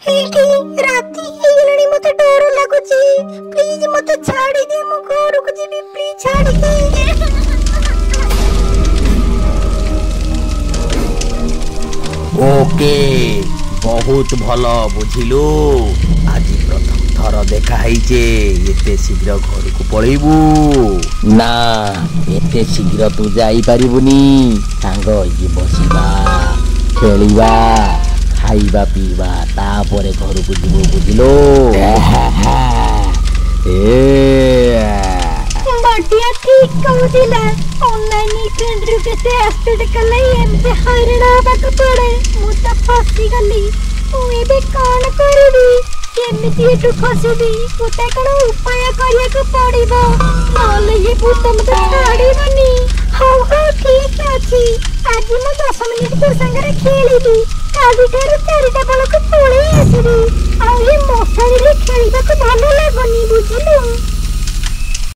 ଏଇଠି ରାତି ହେଇଗଲାଣି, ମତେ ଡର ଲାଗୁଛି। ପ୍ଲିଜ ମତେ ଛାଡ଼ି ଦେ, ମୁଁ ଘରକୁ ଯିବି। ପ୍ଲିଜ ଛାଡ଼ି ଦେ। ओके बहुत भल बुझिलु। आज प्रथम थर देखा है एते शीघ्र घर को पलैबू ना। एते शीघ्र तू जाई परिबुनी। सांग होई बसिबा, खेलिबा, खाइबा पीबा, तापरे घर को जीवो बुझिलो। बटिया ठीक कहूला। ऑनलाइन फ्रेंड रे केते एक्सेप्ट कले एमते हैरान होबाक पड़े। मु त फसी गली। मु एबे कोन करबी? केमिति एटु खसबी? मते कोन उपाय करिया को पड़िबो, नले ये भूत मते छाड़ीबनी। हाउ ठीक अछि। आज मु 10 मिनिट तो संगरे खेलिबी। काली ठार 4टा बेल को पळे आसीबी। आ ये मशारी रे खेलिबा को भलो लागनी।